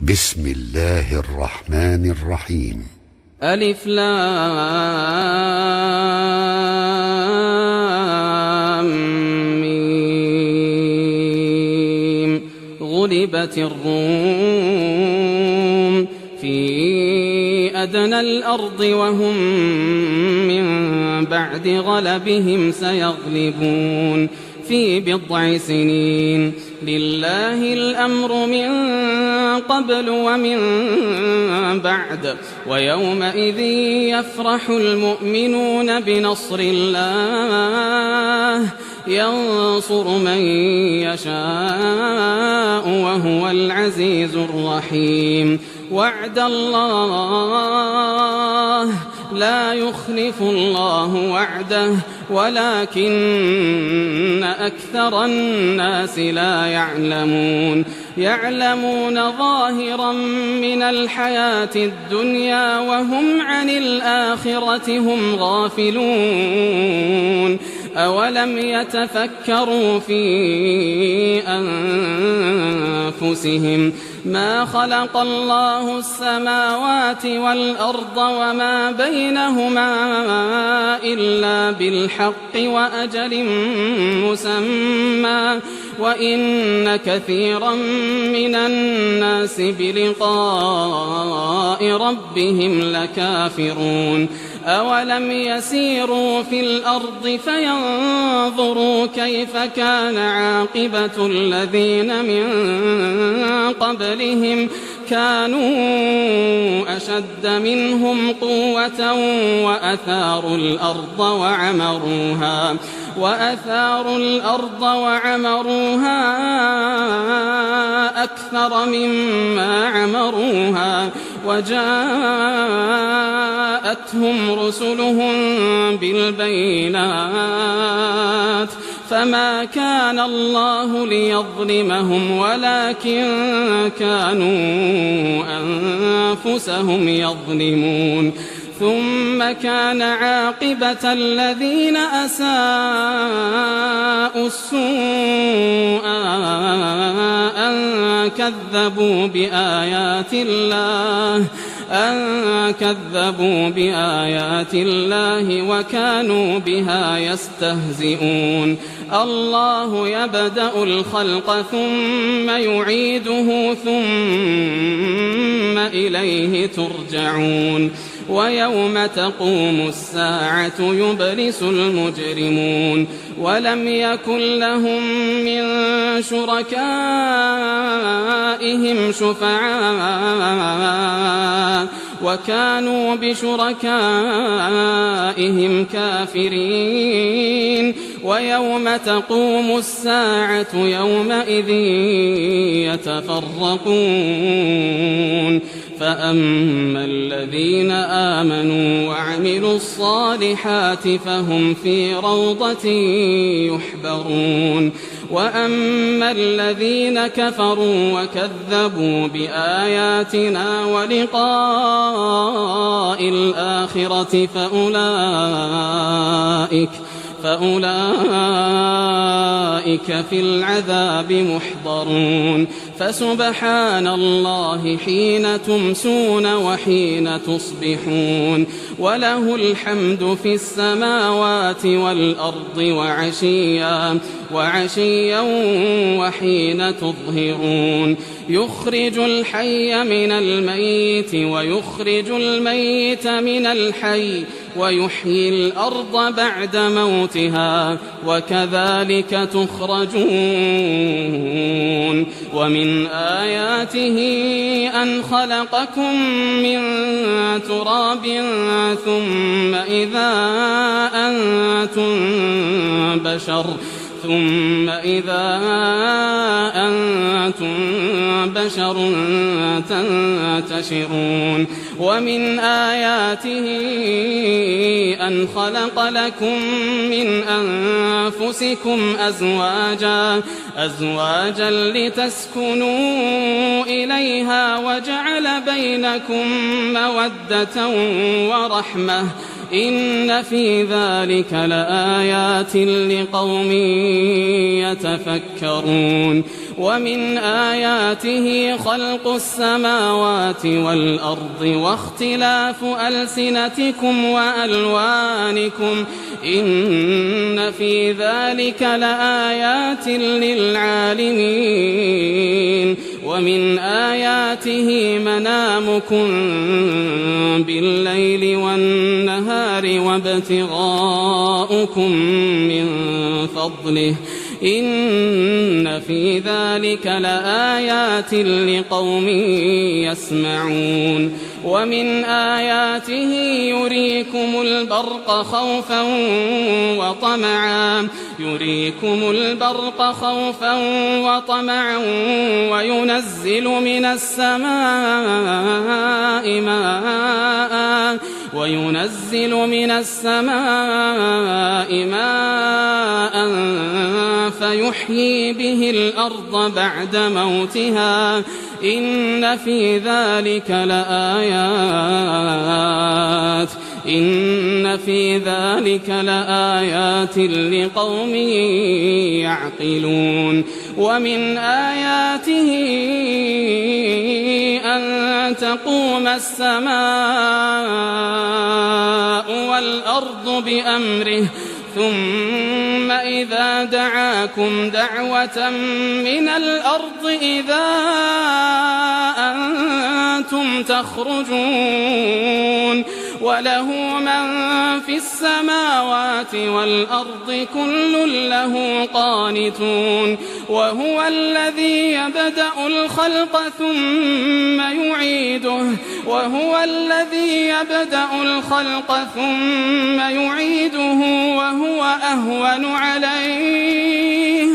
بسم الله الرحمن الرحيم. ألف لام ميم. غلبت الروم في أدنى الأرض وهم من بعد غلبهم سيغلبون في بضع سنين. لله الأمر من قبل ومن بعد، ويومئذ يفرح المؤمنون بنصر الله ينصر من يشاء وهو العزيز الرحيم. وعد الله لا يخلف الله وعده ولكن أكثر الناس لا يعلمون ظاهرا من الحياة الدنيا وهم عن الآخرة هم غافلون. أولم يتفكروا في أنفسهم ما خلق الله السماوات والأرض وما بينهما إلا بالحق وأجل مسمى وإن كثيرا من الناس بلقاء ربهم لكافرون. أولم يسيروا في الأرض فينظروا كيف كان عاقبة الذين من قبلهم كانوا أشد منهم قوة وأثاروا الأرض وعمروها أكثر مما عمروها وجاءتهم رسلهم بالبينات فما كان الله ليظلمهم ولكن كانوا أنفسهم يظلمون. ثم كان عاقبة الذين أساءوا السوء أن كذبوا بآيات الله وكانوا بها يستهزئون. الله يبدأ الخلق ثم يعيده ثم إليه ترجعون. ويوم تقوم الساعة يبلس المجرمون ولم يكن لهم من شركائهم شفعاء وكانوا بشركائهم كافرين. ويوم تقوم الساعة يومئذ يتفرقون فأما الذين آمنوا وعملوا الصالحات فهم في روضة يحبرون. وأما الذين كفروا وكذبوا بآياتنا ولقاء الآخرة فأولئك في العذاب محضرون. فسبحان الله حين تمسون وحين تصبحون وله الحمد في السماوات والأرض وعشيا وحين تظهرون. يخرج الحي من الميت ويخرج الميت من الحي ويحيي الأرض بعد موتها وكذلك تخرجون. ومن آياته أن خلقكم من تراب ثم إذا أنتم بشر تنتشرون. ومن آياته أن خلق لكم من أنفسكم أزواجا لتسكنوا إليها وجعل بينكم مودة ورحمة إن في ذلك لآيات لقوم يتفكرون. ومن آياته خلق السماوات والأرض واختلاف ألسنتكم وألوانكم إن في ذلك لآيات للعالمين ومن آياته منامكم بالليل والنهار وابتغاؤكم من فضله إن في ذلك لآيات لقوم يسمعون ومن آياته يريكم البرق خوفا وطمعا وينزل من السماء ماء فيحيي به الأرض بعد موتها إن في ذلك لآيات لقوم يعقلون ومن آياته أن تقوم السماء والأرض بأمره ثم إذا دعاكم دعوة من الأرض إذا أنتم تخرجون وله من في السماوات والأرض كل له قانتون وهو الذي يبدأ الخلق ثم يعيده وهو أهون عليه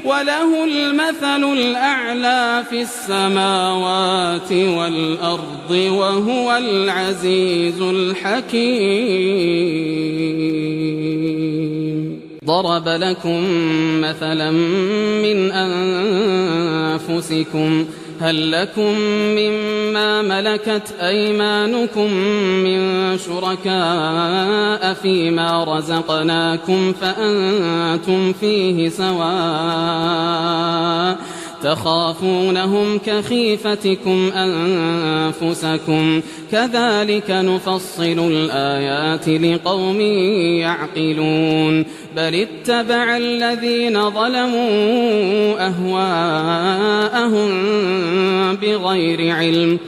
وله المثل الأعلى في السماوات والأرض وهو العزيز الحكيم ضرب لكم مثلا من أنفسكم هل لكم مما ملكت أيمانكم من شركاء فيما رزقناكم فأنتم فيه سواء تخافونهم كخيفتكم أنفسكم كذلك نفصل الآيات لقوم يعقلون بل اتبع الذين ظلموا أهواءهم بغير علم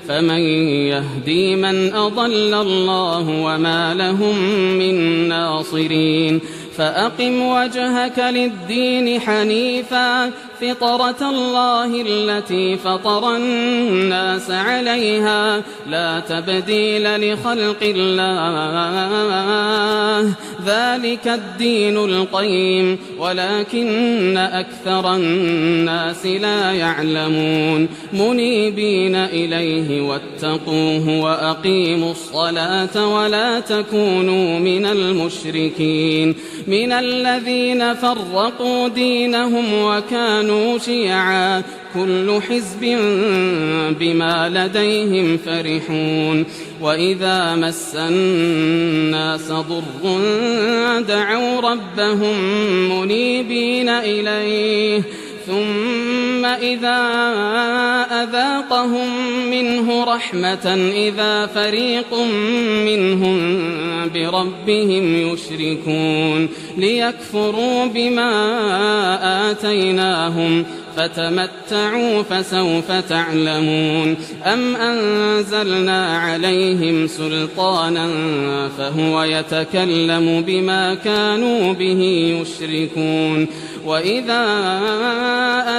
فمن يهدي من أضل الله وما لهم من ناصرين فأقم وجهك للدين حنيفا فطرة الله التي فطر الناس عليها لا تبديل لخلق الله ذلك الدين القيم ولكن أكثر الناس لا يعلمون منيبين إليه واتقوه وأقيموا الصلاة ولا تكونوا من المشركين من الذين فرقوا دينهم وكانوا شيعا كل حزب بما لديهم فرحون وإذا مس الناس ضر دعوا ربهم منيبين إليه ثم إذا أذاقهم منه رحمة إذا فريق منهم بربهم يشركون ليكفروا بما آتيناهم فتمتعوا فسوف تعلمون أم أنزلنا عليهم سلطانا فهو يتكلم بما كانوا به يشركون وإذا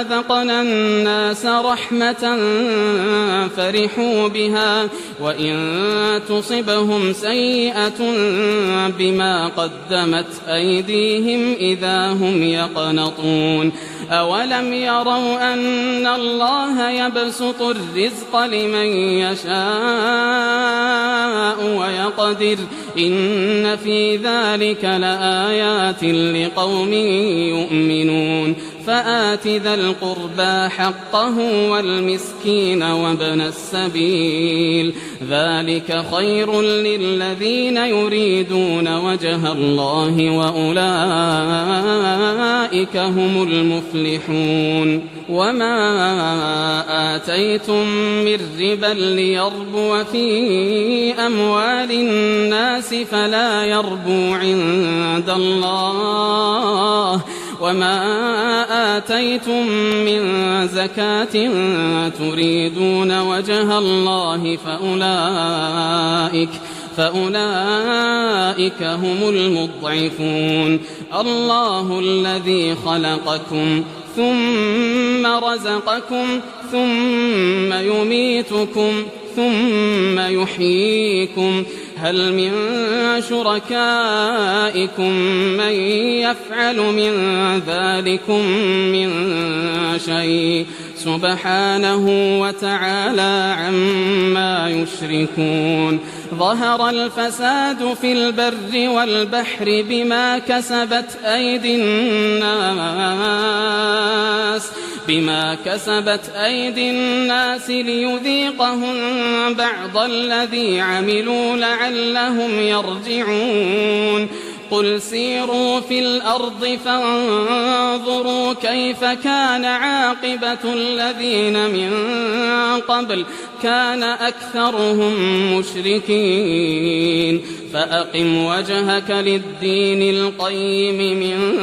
أذقنا الناس رحمة فرحوا بها وإن تصبهم سيئة بما قدمت أيديهم إذا هم يقنطون أولم يروا أن الله يبسط الرزق لمن يشاء ويقدر إن في ذلك لآيات لقوم يؤمنون فآت ذا القربى حقه والمسكين وابن السبيل ذلك خير للذين يريدون وجه الله وأولئك هم المفلحون وما آتيتم من ربا ليربو في أموال الناس فلا يربو عند الله وما آتيتم من زكاة تريدون وجه الله فأولئك هم المضعفون الله الذي خلقكم ثم رزقكم ثم يميتكم ثم يحييكم هل من شركائكم من يفعل من ذلكم من شيء سبحانه وتعالى عما يشركون ظهر الفساد في البر والبحر بما كسبت أيدي الناس ليذيقهم بعض الذي عملوا لعلهم يرجعون قل سيروا في الأرض فانظروا كيف كان عاقبة الذين من قبل كان أكثرهم مشركين فأقم وجهك للدين القيم من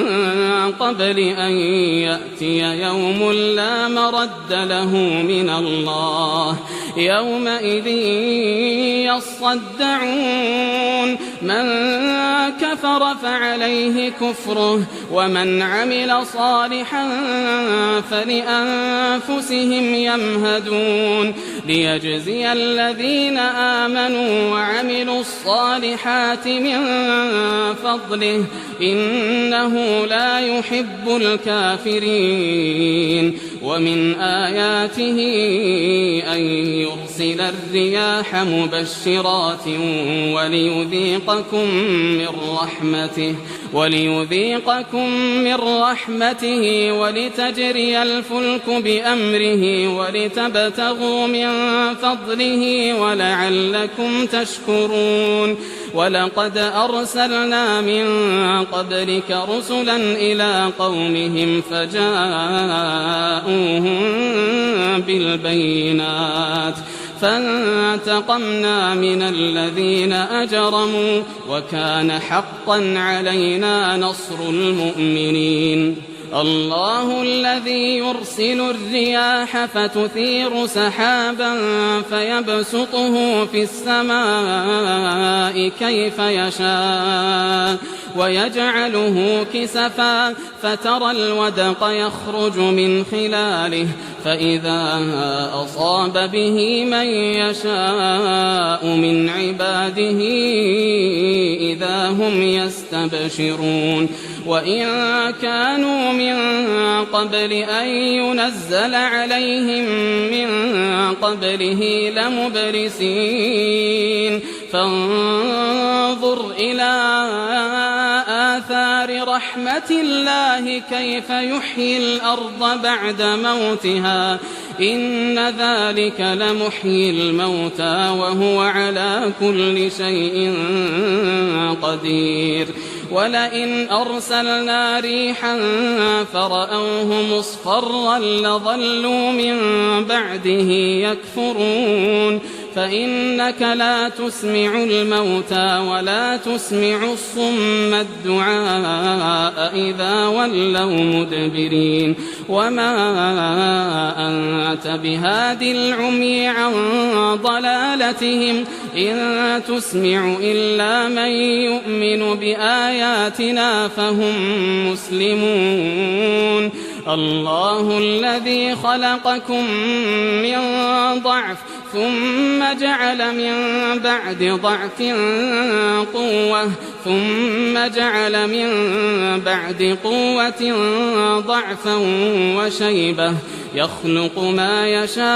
قبل أن يأتي يوم لا مرد له من الله يومئذ يصدعون من كفر فعليه كفره ومن عمل صالحا فلأنفسهم يمهدون ليجزي الذين آمنوا وعملوا الصالحات من فضله إنه لا يحب الكافرين ومن آياته أن يرسل الرياح مبشرات وليذيقكم من رحمته ولتجري الفلك بأمره ولتبتغوا من فضله ولعلكم تشكرون ولقد أرسلنا من قبلك رسلا إلى قومهم فجاءوهم بالبينات فانتقمنا من الذين أجرموا وكان حقا علينا نصر المؤمنين الله الذي يرسل الرياح فتثير سحابا فيبسطه في السماء كيف يشاء ويجعله كسفا فترى الودق يخرج من خلاله فإذا أصاب به من يشاء من عباده إذا هم يستبشرون وإن كانوا من قبل أن ينزل عليهم من قبله لمبلسين فانظر إلى آثار رحمة الله كيف يحيي الأرض بعد موتها إن ذلك لمحيي الموتى وهو على كل شيء قدير ولئن أرسلنا ريحا فرأوه مصفرا لظلوا من بعده يكفرون فإنك لا تسمع الموتى ولا تسمع الصم الدعاء إذا ولوا مدبرين وما أنت بهاد العمي عن ضلالتهم إن تسمع إلا من يؤمن بآياتنا فهم مسلمون الله الذي خلقكم من ضعف ثم جعل من بعد ضعف قوة ثم جعل من بعد قوة ضعفا وشيبة يخلق ما يشاء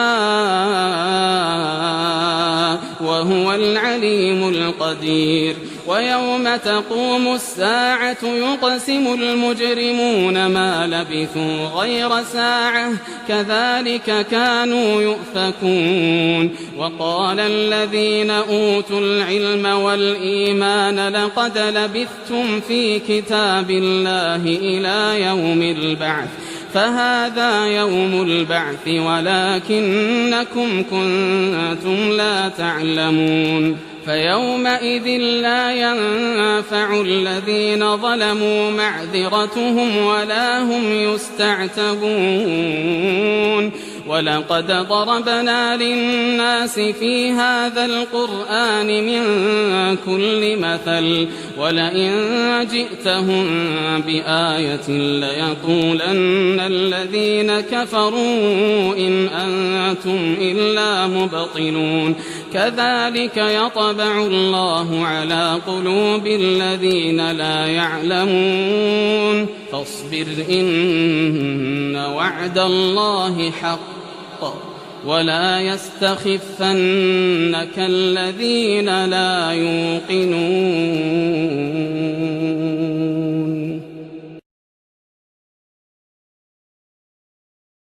وهو العليم القدير ويوم تقوم الساعة يقسم المجرمون ما لبثوا غير ساعة كذلك كانوا يؤفكون وقال الذين أوتوا العلم والإيمان لقد لبثتم في كتاب الله إلى يوم البعث فهذا يوم البعث ولكنكم كنتم لا تعلمون فيومئذ لا ينفع الذين ظلموا معذرتهم ولا هم يستعتبون ولقد ضربنا للناس في هذا القرآن من كل مثل ولئن جئتهم بآية ليقولن الذين كفروا إن أنتم إلا مبطلون كذلك يطبع الله على قلوب الذين لا يعلمون فاصبر إن وعد الله حق ولا يستخفنك الذين لا يوقنون